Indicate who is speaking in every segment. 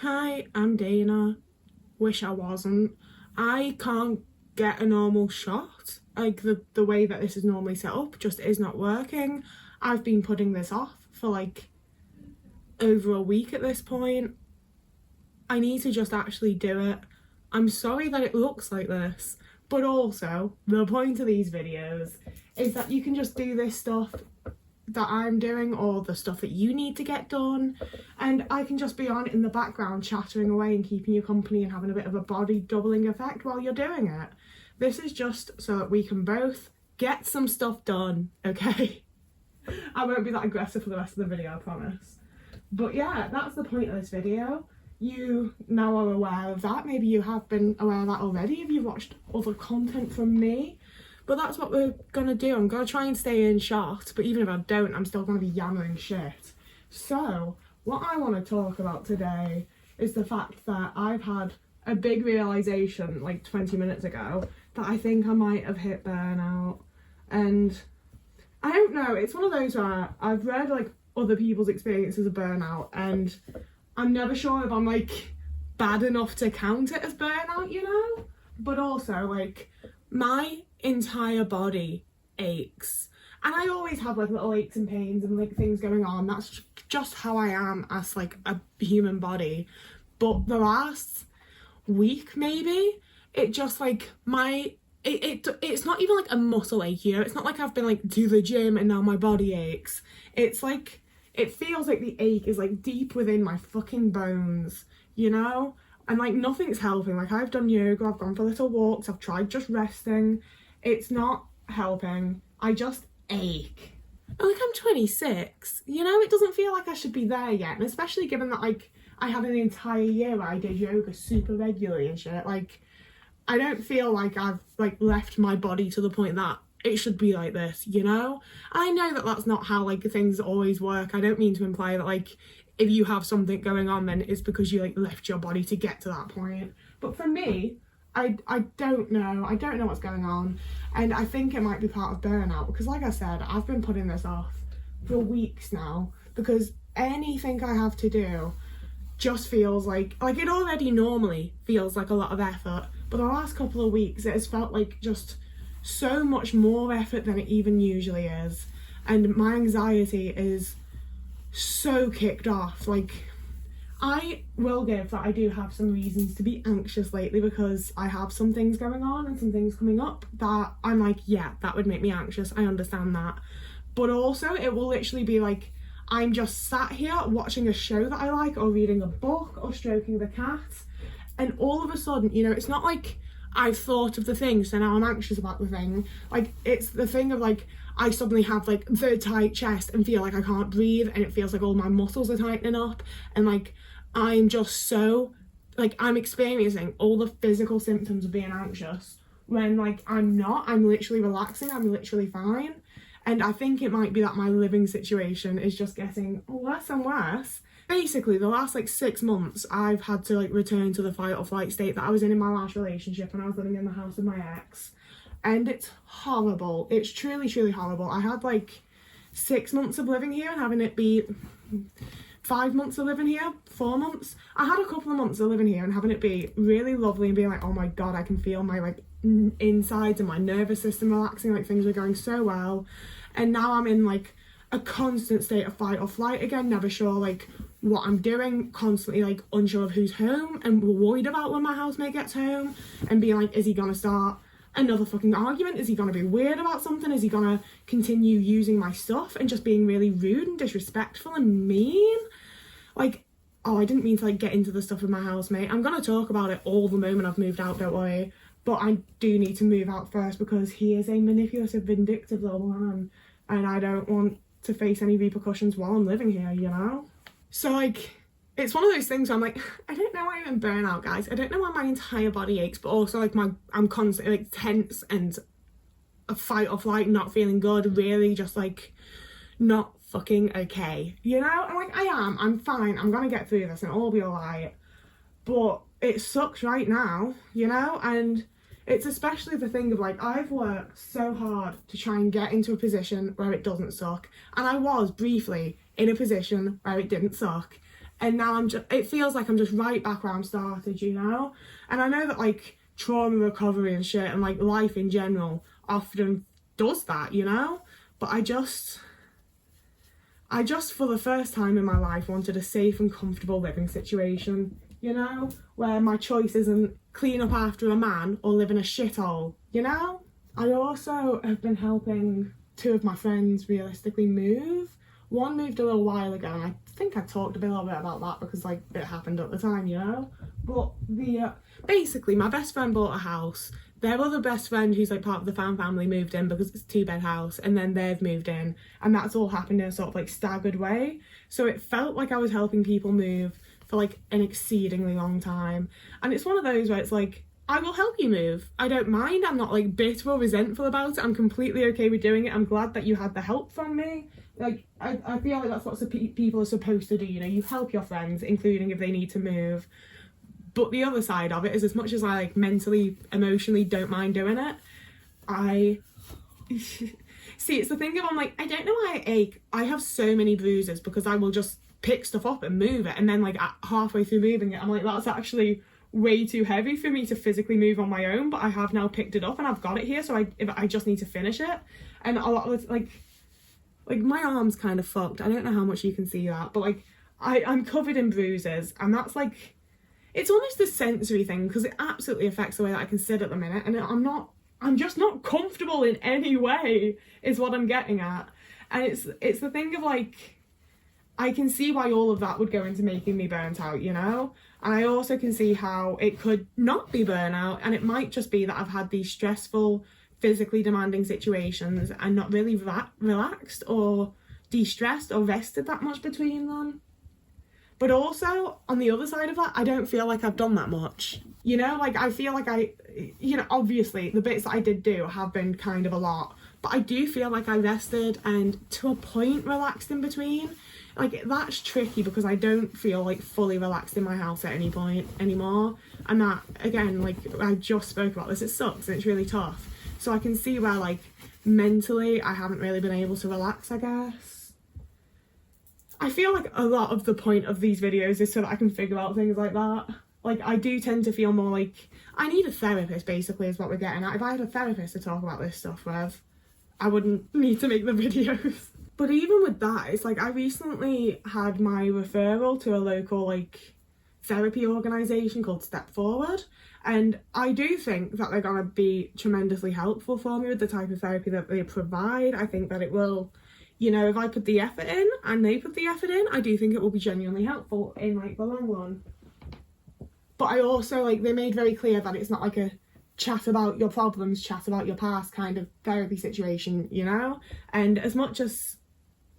Speaker 1: Hi, I'm Dana. Wish I wasn't. I can't get a normal shot. Like the way that this is normally set up just is not working. I've been putting this off for like over a week at this point. I need to just actually do it. I'm sorry that it looks like this, but also the point of these videos is that you can just do this stuff that I'm doing or the stuff that you need to get done, and I can just be on in the background chattering away and keeping you company and having a bit of a body doubling effect while you're doing it. This is just so that we can both get some stuff done, okay? I won't be that aggressive for the rest of the video, I promise. But yeah, that's the point of this video. You now are aware of that. Maybe you have been aware of that already if you've watched other content from me. But that's what we're gonna do. I'm gonna try and stay in shot, but even if I don't, I'm still gonna be yammering shit. So, what I want to talk about today is the fact that I've had a big realisation like 20 minutes ago that I think I might have hit burnout. And I don't know, it's one of those where I've read like other people's experiences of burnout and I'm never sure if I'm like bad enough to count it as burnout, you know? But also like my entire body aches, and I always have like little aches and pains and like things going on. That's just how I am as like a human body. But the last week maybe it just like it's not even like a muscle ache, you know? It's not like I've been like to the gym and now my body aches. It's like it feels like the ache is like deep within my fucking bones, you know? And like nothing's helping. Like I've done yoga, I've gone for little walks, I've tried just resting. It's not helping. I just ache. And like I'm 26, you know, it doesn't feel like I should be there yet. And especially given that like I had an entire year where I did yoga super regularly and shit. Like I don't feel like I've like left my body to the point that it should be like this, you know? I know that that's not how like things always work. I don't mean to imply that like if you have something going on then it's because you like left your body to get to that point. But for me, I don't know what's going on, and I think it might be part of burnout because like I said, I've been putting this off for weeks now because anything I have to do just feels like it already normally feels like a lot of effort, but the last couple of weeks it has felt like just so much more effort than it even usually is, and my anxiety is so kicked off. Like I will give that I do have some reasons to be anxious lately because I have some things going on and some things coming up that I'm like, yeah, that would make me anxious. I understand that. But also it will literally be like I'm just sat here watching a show that I like or reading a book or stroking the cat, and all of a sudden, you know, it's not like I've thought of the thing so now I'm anxious about the thing. Like it's the thing of like I suddenly have like the tight chest and feel like I can't breathe, and it feels like all my muscles are tightening up, and like I'm just so like I'm experiencing all the physical symptoms of being anxious when like I'm not. I'm literally relaxing, I'm literally fine. And I think it might be that my living situation is just getting worse and worse. Basically the last like 6 months I've had to like return to the fight or flight state that I was in my last relationship when I was living in the house with my ex, and it's horrible. It's truly horrible. I had like 6 months of living here and having it be 5 months of living here, 4 months. I had a couple of months of living here and having it be really lovely and being like, oh my god, I can feel my like insides and my nervous system relaxing, like things were going so well. And now I'm in like a constant state of fight or flight again, never sure like what I'm doing, constantly like unsure of who's home and worried about when my housemate gets home and being like, is he gonna start another fucking argument? Is he gonna be weird about something? Is he gonna continue using my stuff and just being really rude and disrespectful and mean? Like, oh, I didn't mean to like get into the stuff with my housemate. I'm gonna talk about it all the moment I've moved out, don't worry. But I do need to move out first because he is a manipulative, vindictive little man, and I don't want to face any repercussions while I'm living here, you know? So like, it's one of those things where I'm like, I don't know why I'm in burnout, guys. I don't know why my entire body aches, but also like I'm constantly like tense and a fight or flight, not feeling good, really just like not fucking okay, you know? And like I'm fine, I'm gonna get through this and it'll all be alright, but it sucks right now, you know? And it's especially the thing of like, I've worked so hard to try and get into a position where it doesn't suck, and I was briefly in a position where it didn't suck, and now it feels like I'm just right back where I started, you know? And I know that like trauma recovery and shit and like life in general often does that, you know? But I just for the first time in my life wanted a safe and comfortable living situation, you know, where my choice isn't clean up after a man or live in a shithole, you know? I also have been helping 2 of my friends realistically move. One moved a little while ago, and I think I talked a little bit about that because like it happened at the time, you know? But basically my best friend bought a house. Their other best friend, who's like part of the fan family, moved in because it's a 2-bed house, and then they've moved in, and that's all happened in a sort of like staggered way. So it felt like I was helping people move for like an exceedingly long time. And it's one of those where it's like, I will help you move. I don't mind. I'm not like bitter or resentful about it. I'm completely okay with doing it. I'm glad that you had the help from me. Like, I feel like that's what people are supposed to do, you know? You help your friends, including if they need to move. But the other side of it is, as much as I like mentally, emotionally don't mind doing it, I see, it's the thing of, I'm like, I don't know why I ache. I have so many bruises because I will just pick stuff up and move it, and then like halfway through moving it, I'm like, that's actually way too heavy for me to physically move on my own, but I have now picked it up and I've got it here, so I just need to finish it. And a lot of like my arm's kind of fucked. I don't know how much you can see that, but like I'm covered in bruises, and that's like, it's almost a sensory thing because it absolutely affects the way that I can sit at the minute, and I'm just not comfortable in any way is what I'm getting at. And it's the thing of like, I can see why all of that would go into making me burnt out, you know? And I also can see how it could not be burnout, and it might just be that I've had these stressful, physically demanding situations and not really relaxed or de-stressed or rested that much between them. But also, on the other side of that, I don't feel like I've done that much. You know, like I feel like obviously the bits that I did do have been kind of a lot, but I do feel like I rested and to a point relaxed in between. Like, that's tricky because I don't feel like fully relaxed in my house at any point anymore. And that, again, like I just spoke about this, it sucks and it's really tough. So I can see where like mentally I haven't really been able to relax, I guess. I feel like a lot of the point of these videos is so that I can figure out things like that. Like, I do tend to feel more like I need a therapist, basically, is what we're getting at. If I had a therapist to talk about this stuff with, I wouldn't need to make the videos. But even with that, it's like I recently had my referral to a local like therapy organisation called Step Forward, and I do think that they're gonna be tremendously helpful for me with the type of therapy that they provide. I think that it will, you know, if I put the effort in and they put the effort in, I do think it will be genuinely helpful in like the long run. But I also, like, they made very clear that it's not like a chat about your problems, chat about your past kind of therapy situation, you know? And as much as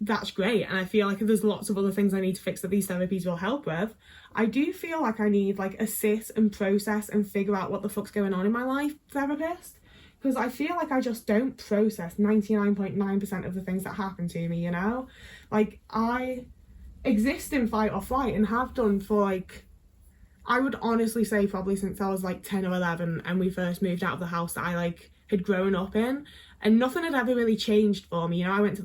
Speaker 1: that's great, and I feel like there's lots of other things I need to fix that these therapies will help with, I do feel like I need like a sit and process and figure out what the fuck's going on in my life therapist, because I feel like I just don't process 99.9% of the things that happen to me, you know? Like, I exist in fight or flight and have done for like, I would honestly say probably since I was like 10 or 11 and we first moved out of the house that I like had grown up in, and nothing had ever really changed for me, you know? I went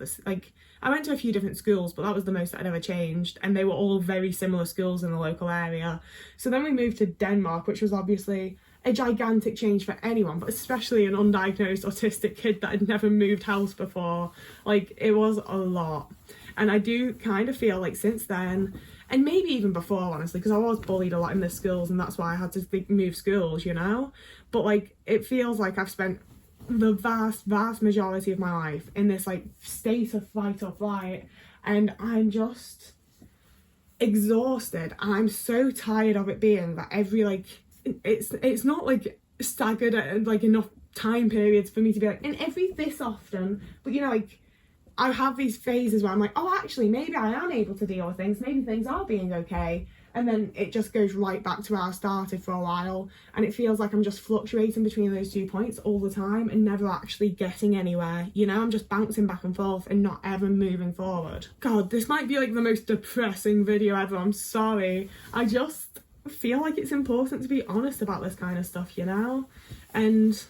Speaker 1: to a few different schools, but that was the most that had ever changed, and they were all very similar schools in the local area. So then we moved to Denmark, which was obviously a gigantic change for anyone, but especially an undiagnosed autistic kid that had never moved house before. Like, it was a lot. And I do kind of feel like since then, and maybe even before, honestly, because I was bullied a lot in the schools, and that's why I had to move schools, you know? But like, it feels like I've spent the vast majority of my life in this like state of fight or flight, and I'm just exhausted, and I'm so tired of it being that every like, it's not like staggered at like enough time periods for me to be like, in every this often, but you know, like, I have these phases where I'm like, oh, actually, maybe I am able to deal with things. Maybe things are being okay. And then it just goes right back to where I started for a while. And it feels like I'm just fluctuating between those 2 points all the time and never actually getting anywhere. You know, I'm just bouncing back and forth and not ever moving forward. God, this might be like the most depressing video ever. I'm sorry. I just feel like it's important to be honest about this kind of stuff, you know? And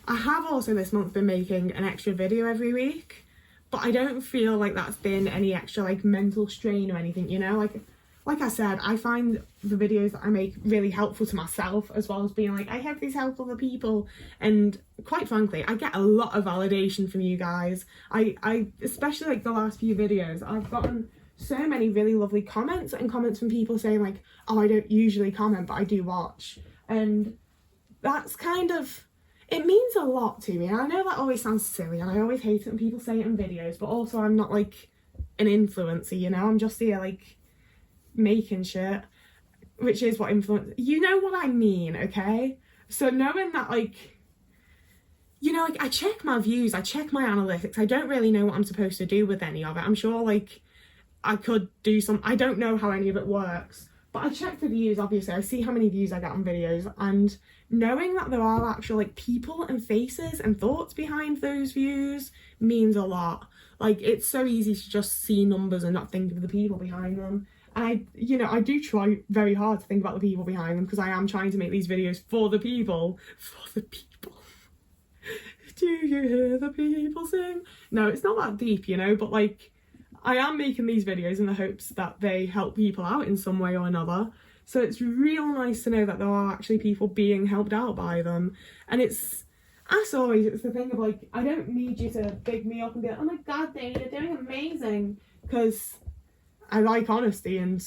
Speaker 1: I have also this month been making an extra video every week, but I don't feel like that's been any extra like mental strain or anything, you know? Like, like I said, I find the videos that I make really helpful to myself, as well as being like, I hope these help other people. And quite frankly, I get a lot of validation from you guys. I especially like the last few videos, I've gotten so many really lovely comments from people saying like, oh, I don't usually comment, but I do watch. And that's kind of, it means a lot to me. And I know that always sounds silly, and I always hate it when people say it in videos, but also I'm not like an influencer, you know? I'm just here like making shit, which is what influence, you know what I mean, okay? So knowing that, like, you know, like, I check my views, I check my analytics, I don't really know what I'm supposed to do with any of it. I'm sure like I could do some, I don't know how any of it works, but I check the views. Obviously I see how many views I get on videos, and knowing that there are actual like people and faces and thoughts behind those views means a lot. Like, it's so easy to just see numbers and not think of the people behind them. And I do try very hard to think about the people behind them, because I am trying to make these videos for the people. For the people. Do you hear the people sing? No, it's not that deep, you know, but like, I am making these videos in the hopes that they help people out in some way or another. So it's real nice to know that there are actually people being helped out by them. And it's, as always, it's the thing of like, I don't need you to big me up and be like, oh my god, Dane, you're doing amazing. Because I like honesty, and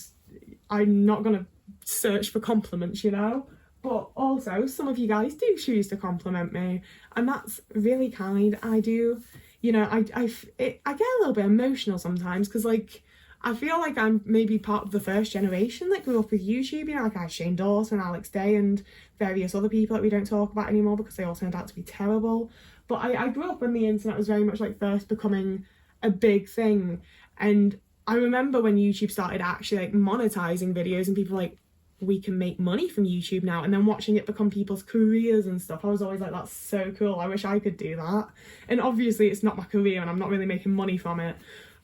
Speaker 1: I'm not going to search for compliments, you know? But also, some of you guys do choose to compliment me, and that's really kind. I do, you know, I get a little bit emotional sometimes, because like, I feel like I'm maybe part of the first generation that grew up with YouTube, you know, like I had Shane Dawson, Alex Day, and various other people that we don't talk about anymore because they all turned out to be terrible. But I grew up when the internet was very much like first becoming a big thing, and I remember when YouTube started actually like monetizing videos, and people were like, we can make money from YouTube now, and then watching it become people's careers and stuff. I was always like, that's so cool, I wish I could do that. And obviously it's not my career and I'm not really making money from it,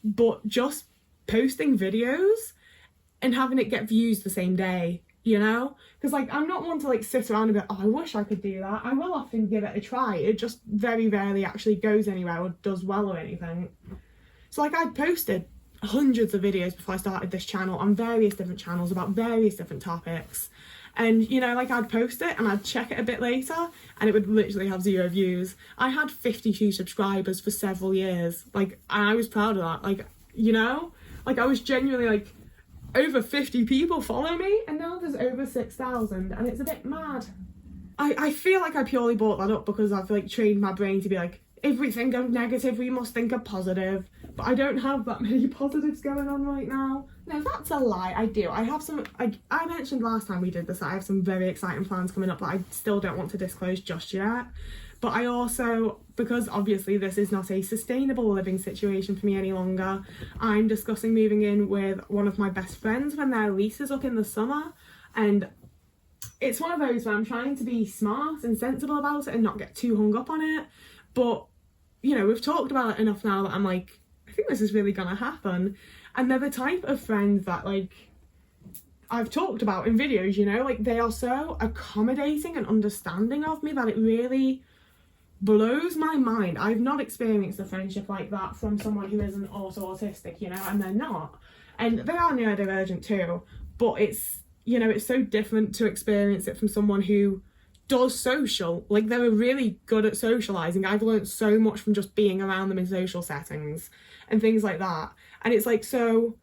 Speaker 1: but just posting videos and having it get views the same day, you know? Because like, I'm not one to like sit around and be like, oh, I wish I could do that. I will often give it a try, it just very rarely actually goes anywhere or does well or anything. So like, I'd posted hundreds of videos before I started this channel on various different channels about various different topics, and you know, like, I'd post it and I'd check it a bit later and it would literally have 0 views. I had 52 subscribers for several years, like, and I was proud of that. Like, you know, like, I was genuinely like, over 50 people follow me, and now there's over 6,000, and it's a bit mad. I feel like I purely brought that up because I've like trained my brain to be like, if we think of negative, we must think of positive. But I don't have that many positives going on right now. No, that's a lie. I do. I have some, I mentioned last time we did this, I have some very exciting plans coming up that I still don't want to disclose just yet. But I also, because obviously this is not a sustainable living situation for me any longer, I'm discussing moving in with one of my best friends when their lease is up in the summer. And it's one of those where I'm trying to be smart and sensible about it and not get too hung up on it. But, you know, we've talked about it enough now that I'm like, I think this is really gonna happen. And they're the type of friends that, like, I've talked about in videos, you know, like, they are so accommodating and understanding of me that it really blows my mind. I've not experienced a friendship like that from someone who isn't also autistic, you know, and they're not. And they are neurodivergent too, but it's, you know, it's so different to experience it from someone who does social. Like, they're really good at socializing. I've learned so much from just being around them in social settings and things like that. And it's like, so,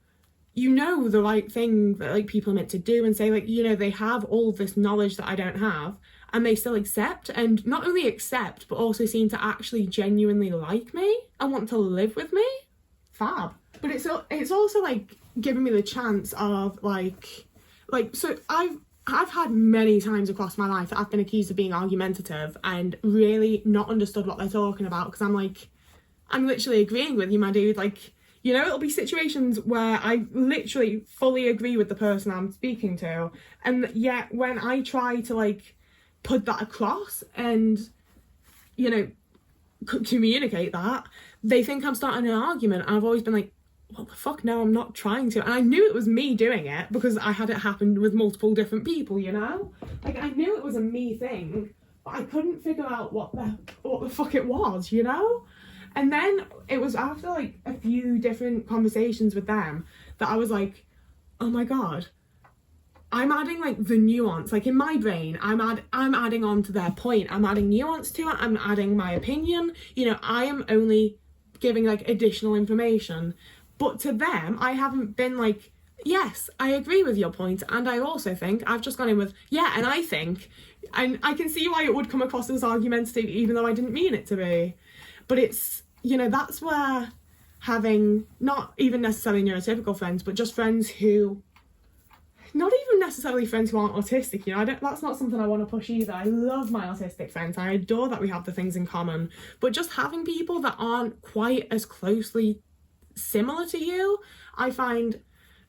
Speaker 1: you know, the right thing that like people are meant to do, and say like, you know, they have all this knowledge that I don't have, and they still accept, and not only accept, but also seem to actually genuinely like me and want to live with me. Fab. But it's also like giving me the chance of like, so I've had many times across my life that I've been accused of being argumentative and really not understood what they're talking about, because I'm like, I'm literally agreeing with you, my dude. Like, you know, it'll be situations where I literally fully agree with the person I'm speaking to, and yet when I try to like put that across and, you know, communicate that, they think I'm starting an argument. And I've always been like, what the fuck, no, I'm not trying to. And I knew it was me doing it because I had it happen with multiple different people, you know? Like, I knew it was a me thing, but I couldn't figure out what the fuck it was, you know? And then it was after like a few different conversations with them that I was like, oh my god, I'm adding like the nuance, like in my brain, I'm adding on to their point, I'm adding nuance to it, I'm adding my opinion, you know, I am only giving like additional information. But to them, I haven't been like, yes, I agree with your point, and I also think, I've just gone in with, yeah, and I think, and I can see why it would come across as argumentative, even though I didn't mean it to be. But it's, you know, that's where having not even necessarily neurotypical friends, but just friends who, not even necessarily friends who aren't autistic, you know, that's not something I want to push either. I love my autistic friends, I adore that we have the things in common, but just having people that aren't quite as closely similar to you, I find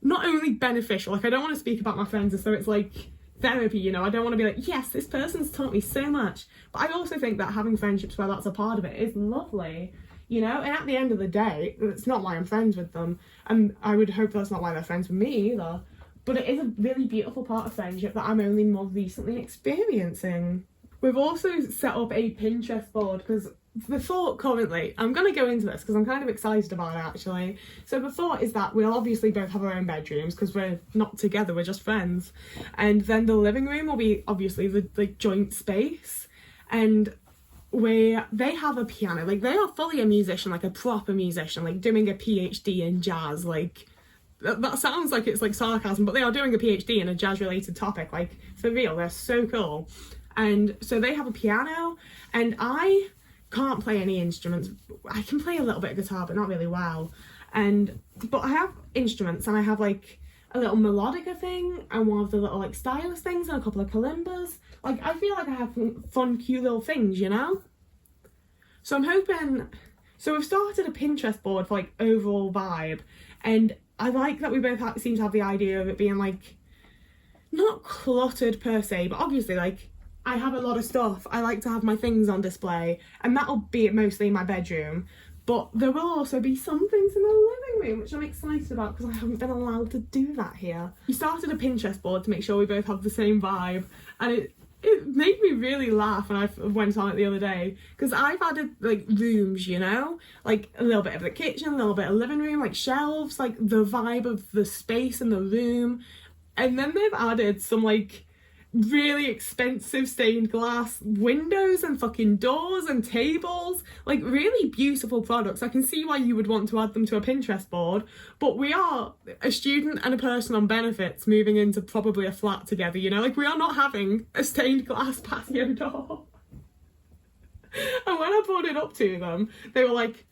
Speaker 1: not only beneficial, like I don't want to speak about my friends as though it's like therapy, you know, I don't want to be like, yes, this person's taught me so much, but I also think that having friendships where that's a part of it is lovely, you know, and at the end of the day, it's not why I'm friends with them, and I would hope that's not why they're friends with me either. But it is a really beautiful part of friendship that I'm only more recently experiencing. We've also set up a Pinterest board because the thought currently, I'm going to go into this because I'm kind of excited about it actually. So the thought is that we'll obviously both have our own bedrooms because we're not together, we're just friends. And then the living room will be obviously the like joint space. And they have a piano, like they are fully a musician, like a proper musician, like doing a PhD in jazz, like that sounds like it's like sarcasm, but they are doing a PhD in a jazz related topic, like for real, they're so cool. And so they have a piano, and I can't play any instruments. I can play a little bit of guitar, but not really well. But I have instruments, and I have like a little melodica thing, and one of the little like stylus things, and a couple of kalimbas. Like I feel like I have fun, cute little things, you know? So I'm hoping, so we've started a Pinterest board for like overall vibe, and I like that we both seem to have the idea of it being like, not cluttered per se, but obviously like, I have a lot of stuff. I like to have my things on display, and that'll be mostly in my bedroom. But there will also be some things in the living room, which I'm excited about because I haven't been allowed to do that here. We started a Pinterest board to make sure we both have the same vibe, and it made me really laugh when I went on it the other day, because I've added like rooms, you know, like a little bit of the kitchen, a little bit of living room, like shelves, like the vibe of the space in the room. And then they've added some like really expensive stained glass windows and fucking doors and tables, like really beautiful products. I can see why you would want to add them to a Pinterest board, but we are a student and a person on benefits moving into probably a flat together, you know, like we are not having a stained glass patio door. And when I brought it up to them, they were like,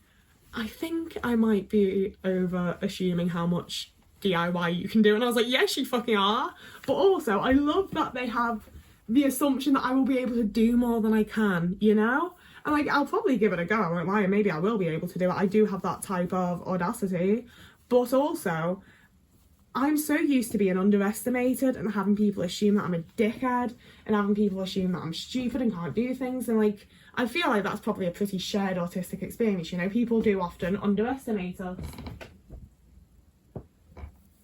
Speaker 1: I think I might be over assuming how much DIY you can do, and I was like, yes you fucking are. But also I love that they have the assumption that I will be able to do more than I can, you know, and like I'll probably give it a go, I won't lie, and maybe I will be able to do it. I do have that type of audacity, but also I'm so used to being underestimated and having people assume that I'm a dickhead and having people assume that I'm stupid and can't do things, and like I feel like that's probably a pretty shared autistic experience, you know, people do often underestimate us.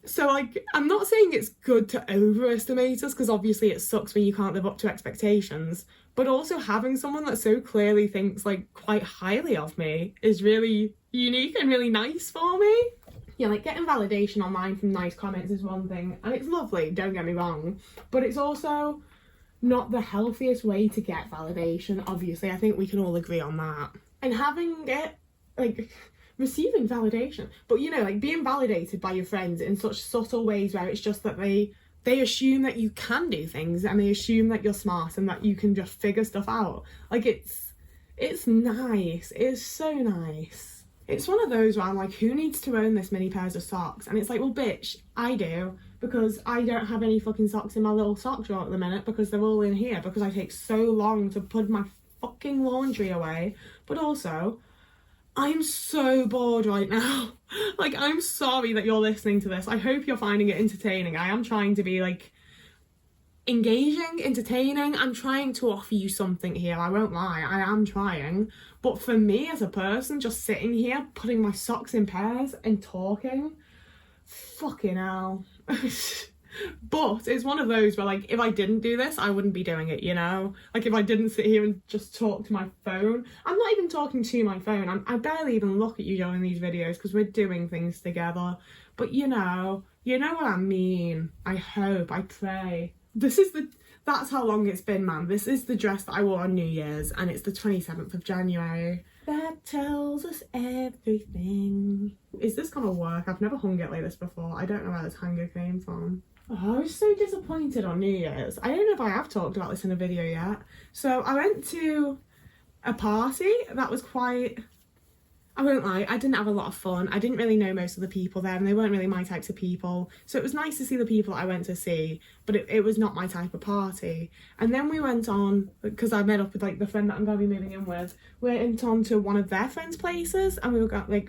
Speaker 1: So like, I'm not saying it's good to overestimate us, because obviously it sucks when you can't live up to expectations, but also having someone that so clearly thinks like quite highly of me is really unique and really nice for me. Yeah, like getting validation online from nice comments is one thing, and it's lovely, don't get me wrong, but it's also not the healthiest way to get validation, obviously. I think we can all agree on that. And having it, like, receiving validation, but you know, like being validated by your friends in such subtle ways where it's just that they assume that you can do things, and they assume that you're smart and that you can just figure stuff out. Like it's nice, it's so nice. It's one of those where I'm like, who needs to own this many pairs of socks? And it's like, well bitch, I do, because I don't have any fucking socks in my little sock drawer at the minute because they're all in here because I take so long to put my fucking laundry away. But also, I'm so bored right now. Like, I'm sorry that you're listening to this. I hope you're finding it entertaining. I am trying to be like engaging, entertaining. I'm trying to offer you something here. I won't lie, I am trying. But for me as a person, just sitting here, putting my socks in pairs and talking, fucking hell. But it's one of those where like, if I didn't do this, I wouldn't be doing it, you know? Like if I didn't sit here and just talk to my phone. I'm not even talking to my phone. I barely even look at you during these videos because we're doing things together. But you know, You know what I mean? I hope, I pray. That's how long it's been, man. This is the dress that I wore on New Year's, and it's the 27th of January. That tells us everything. Is this gonna work? I've never hung it like this before. I don't know where this hanger came from. Oh, I was so disappointed on New Year's. I don't know if I have talked about this in a video yet. So I went to a party that was quite... I won't lie, I didn't have a lot of fun. I didn't really know most of the people there, and they weren't really my types of people. So it was nice to see the people that I went to see, but it was not my type of party. And then we went on, because I met up with like the friend that I'm going to be moving in with, we went on to one of their friends' places, and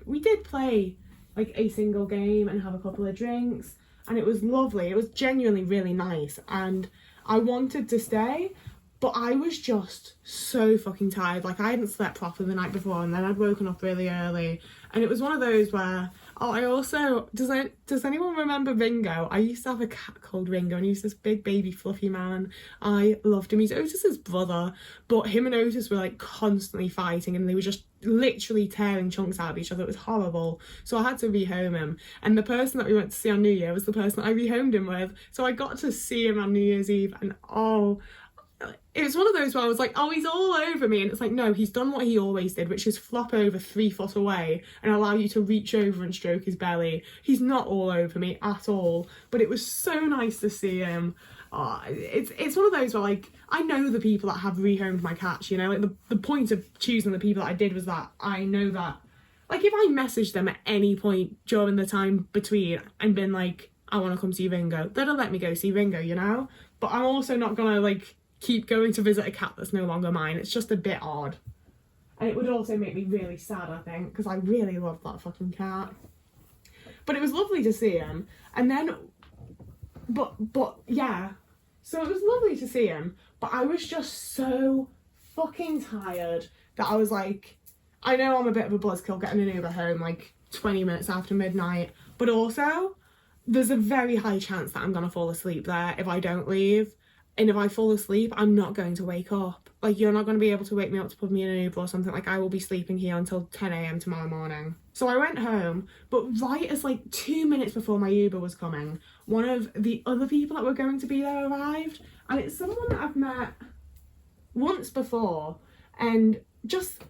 Speaker 1: we did play like a single game and have a couple of drinks, and it was lovely. It was genuinely really nice, and I wanted to stay, but I was just so fucking tired. Like, I hadn't slept properly the night before, and then I'd woken up really early. And it was one of those where, I also, does anyone remember Ringo? I used to have a cat called Ringo, and he was this big baby fluffy man. I loved him. He's Otis's brother, but him and Otis were like constantly fighting, and they were just literally tearing chunks out of each other. It was horrible. So I had to rehome him. And the person that we went to see on New Year was the person that I rehomed him with. So I got to see him on New Year's Eve, and it was one of those where I was like, he's all over me. And it's like, no, he's done what he always did, which is flop over 3 foot away and allow you to reach over and stroke his belly. He's not all over me at all. But it was so nice to see him. It's one of those where, like, I know the people that have rehomed my cats, you know? Like, the point of choosing the people that I did was that I know that, like, if I messaged them at any point during the time between and been like, I want to come see Ringo, they'd have let me go see Ringo, you know? But I'm also not gonna, like, keep going to visit a cat that's no longer mine. It's just a bit odd. And it would also make me really sad, I think, because I really love that fucking cat. But it was lovely to see him. And then, but yeah. So it was lovely to see him, but I was just so fucking tired that I was like, I know I'm a bit of a buzzkill getting an Uber home like 20 minutes after midnight, but also there's a very high chance that I'm gonna fall asleep there if I don't leave. And if I fall asleep, I'm not going to wake up. Like, you're not going to be able to wake me up to put me in an Uber or something. Like, I will be sleeping here until 10 a.m. tomorrow morning. So I went home, but right as like 2 minutes before my Uber was coming, one of the other people that were going to be there arrived. And it's someone that I've met once before. And just,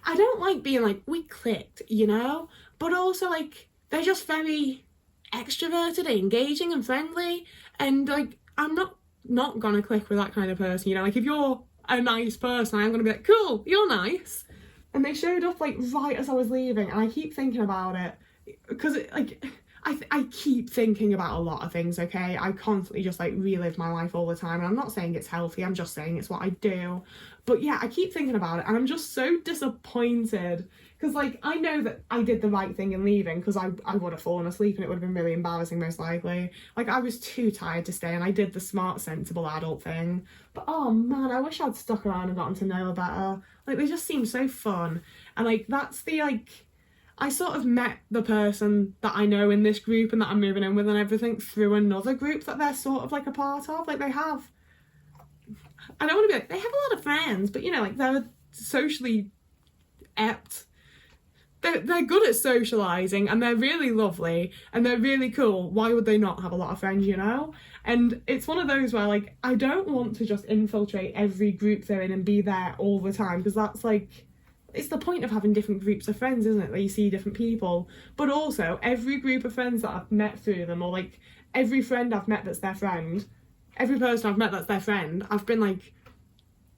Speaker 1: I don't like being like, we clicked, you know? But also, like, they're just very extroverted and engaging and friendly. And, like, I'm not gonna click with that kind of person, you know? Like, if you're a nice person, I'm gonna be like, cool, you're nice. And they showed up, like, right as I was leaving, and I keep thinking about it, because, like, I keep thinking about a lot of things, okay? I constantly just, like, relive my life all the time, and I'm not saying it's healthy, I'm just saying it's what I do. But, yeah, I keep thinking about it, and I'm just so disappointed, because, like, I know that I did the right thing in leaving, because I would have fallen asleep, and it would have been really embarrassing, most likely. Like, I was too tired to stay, and I did the smart, sensible adult thing. But, oh, man, I wish I'd stuck around and gotten to know her better. Like, they just seem so fun. And, like, that's the, like... I sort of met the person that I know in this group and that I'm moving in with and everything through another group that they're sort of like a part of. Like, they have, I don't want to be like, they have a lot of friends, but, you know, like, they're socially apt. They're good at socialising, and they're really lovely and they're really cool. Why would they not have a lot of friends, you know? And it's one of those where, like, I don't want to just infiltrate every group they're in and be there all the time, because that's like, it's the point of having different groups of friends, isn't it? That you see different people. But also, every group of friends that I've met through them, or like every friend I've met that's their friend, every person I've met that's their friend, I've been like,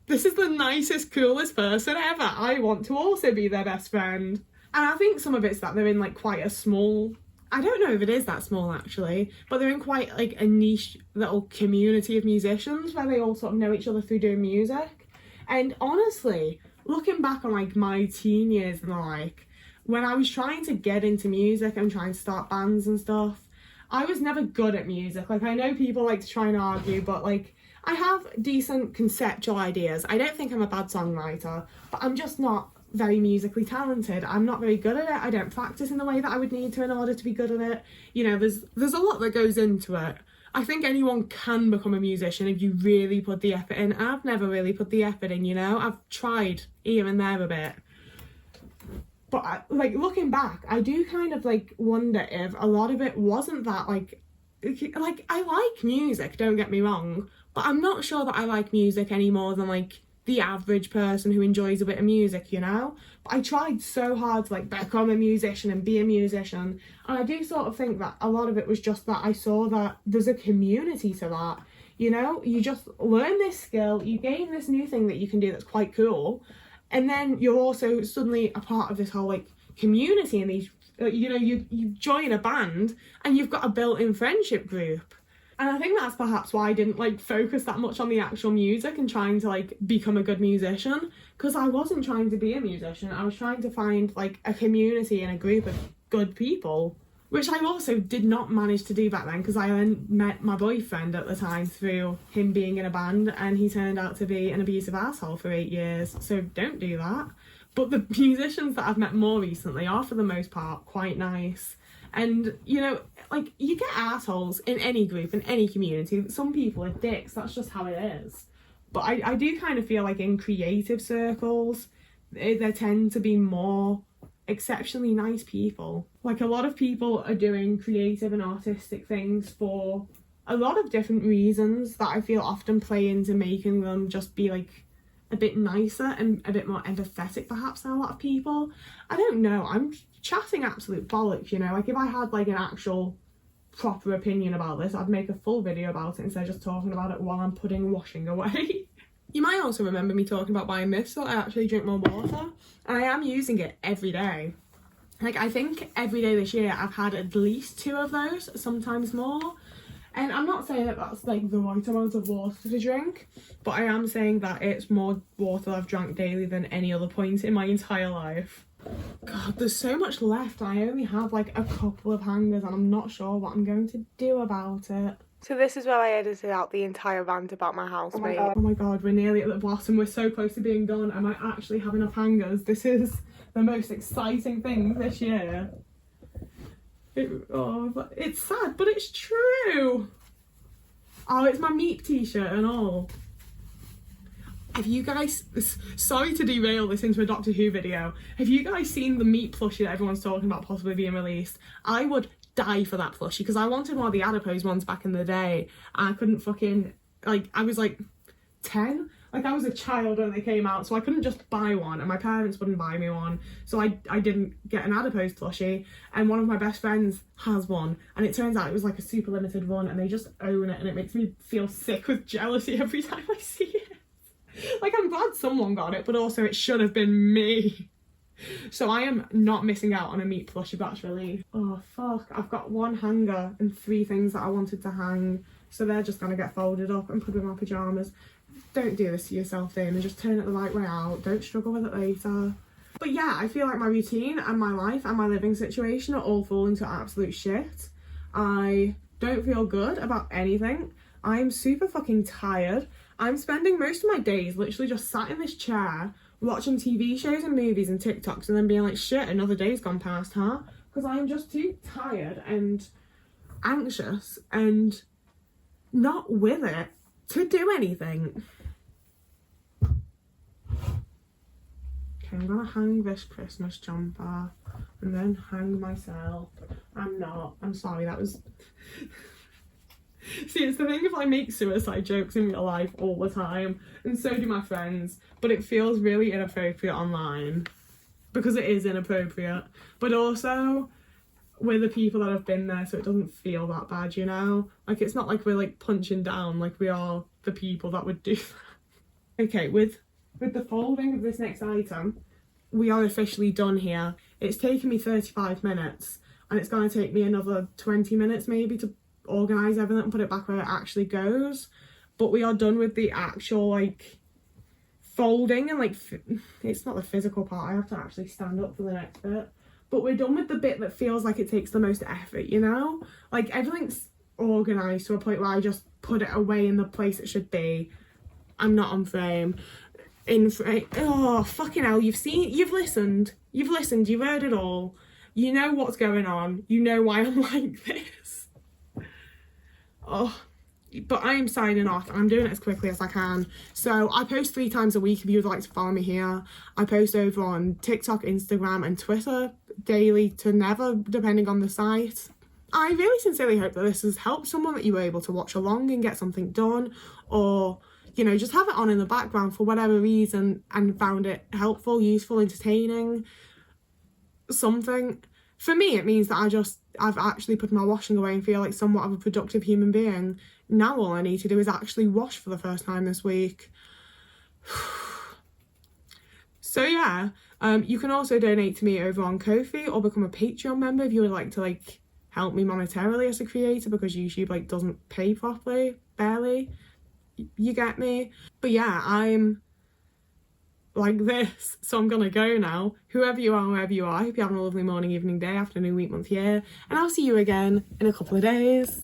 Speaker 1: this is the nicest, coolest person ever. I want to also be their best friend. And I think some of it's that they're in like quite a small, I don't know if it is that small actually, but they're in quite like a niche little community of musicians where they all sort of know each other through doing music. And honestly, looking back on like my teen years and like when I was trying to get into music and trying to start bands and stuff, I was never good at music. Like, I know people like to try and argue, but like, I have decent conceptual ideas. I don't think I'm a bad songwriter, but I'm just not very musically talented. I'm not very good at it. I don't practice in the way that I would need to in order to be good at it. You know, there's a lot that goes into it. I think anyone can become a musician if you really put the effort in. I've never really put the effort in, you know? I've tried here and there a bit. But like looking back, I do kind of like wonder if a lot of it wasn't that like I like music, don't get me wrong, but I'm not sure that I like music any more than like the average person who enjoys a bit of music, you know? But I tried so hard to like become a musician and be a musician, and I do sort of think that a lot of it was just that I saw that there's a community to that, you know? You just learn this skill, you gain this new thing that you can do that's quite cool, and then you're also suddenly a part of this whole like community, and these you know, you join a band and you've got a built-in friendship group. And I think that's perhaps why I didn't like focus that much on the actual music and trying to like become a good musician, because I wasn't trying to be a musician. I was trying to find like a community and a group of good people, which I also did not manage to do back then, because I then met my boyfriend at the time through him being in a band, and he turned out to be an abusive asshole for 8 years. So don't do that. But the musicians that I've met more recently are, for the most part, quite nice. And, you know, like, you get assholes in any group, in any community. Some people are dicks, that's just how it is. But I do kind of feel like in creative circles, there tend to be more exceptionally nice people. Like, a lot of people are doing creative and artistic things for a lot of different reasons that I feel often play into making them just be, like, a bit nicer and a bit more empathetic perhaps than a lot of people. I don't know, I'm chatting absolute bollocks, you know? Like, if I had like an actual proper opinion about this, I'd make a full video about it instead of just talking about it while I'm putting washing away. You might also remember me talking about buying Mist, so I actually drink more water, and I am using it every day. Like, I think every day this year I've had at least 2 of those, sometimes more. And I'm not saying that that's like the right amount of water to drink, but I am saying that it's more water I've drank daily than any other point in my entire life. God, there's so much left. I only have like a couple of hangers and I'm not sure what I'm going to do about it. So this is where I edited out the entire rant about my housemate. Oh my god, we're nearly at the bottom. We're so close to being done. I might actually have enough hangers. This is the most exciting thing this year. It's sad, but it's true. Oh, it's my Meep t-shirt and all. Have you guys, sorry to derail this into a Doctor Who video, have you guys seen the Meep plushie that everyone's talking about possibly being released? I would die for that plushie, because I wanted one of the adipose ones back in the day, and I couldn't fucking, like, I was like 10? Like, I was a child when they came out, so I couldn't just buy one, and my parents wouldn't buy me one, so I didn't get an adipose plushie, and one of my best friends has one, and it turns out it was like a super limited run, and they just own it, and it makes me feel sick with jealousy every time I see it. Like, I'm glad someone got it, but also it should have been me. So I am not missing out on a Meep plushie that's released. Oh fuck, I've got 1 hanger and 3 things that I wanted to hang, so they're just gonna get folded up and put in my pyjamas. Don't do this to yourself, Damon, just turn it the right way out, don't struggle with it later. But yeah, I feel like my routine and my life and my living situation are all falling to absolute shit. I don't feel good about anything. I'm super fucking tired. I'm spending most of my days literally just sat in this chair watching TV shows and movies and TikToks and then being like, shit, another day's gone past, huh? Because I'm just too tired and anxious and not with it to do anything. Okay, I'm gonna hang this Christmas jumper and then hang myself. I'm sorry, that was... See, it's the thing if I make suicide jokes in real life all the time, and so do my friends, but it feels really inappropriate online, because it is inappropriate, but also we're the people that have been there, so it doesn't feel that bad, you know? Like, it's not like we're like punching down, like we are the people that would do that. Okay, with the folding of this next item, we are officially done here. It's taken me 35 minutes, and it's going to take me another 20 minutes maybe to organise everything and put it back where it actually goes. But we are done with the actual like folding and like it's not the physical part, I have to actually stand up for the next bit, but we're done with the bit that feels like it takes the most effort, you know? Like, everything's organised to a point where I just put it away in the place it should be. I'm not on frame. In frame. Oh fucking hell, you've listened, you've heard it all, you know what's going on, you know why I'm like this. Oh, But I am signing off, and I'm doing it as quickly as I can. So I post 3 times a week if you would like to follow me here. I post over on TikTok, Instagram and Twitter daily to never, depending on the site. I really sincerely hope that this has helped someone, that you were able to watch along and get something done, or, you know, just have it on in the background for whatever reason and found it helpful, useful, entertaining, something. For me, it means that I've actually put my washing away and feel like somewhat of a productive human being. Now all I need to do is actually wash for the first time this week. So yeah, you can also donate to me over on Ko-fi or become a Patreon member if you would like to like help me monetarily as a creator, because YouTube like doesn't pay properly, barely. You get me? But yeah, I'm like this, so I'm gonna go now. Whoever you are, wherever you are, I hope you're having a lovely morning, evening, day, afternoon, week, month, year, and I'll see you again in a couple of days.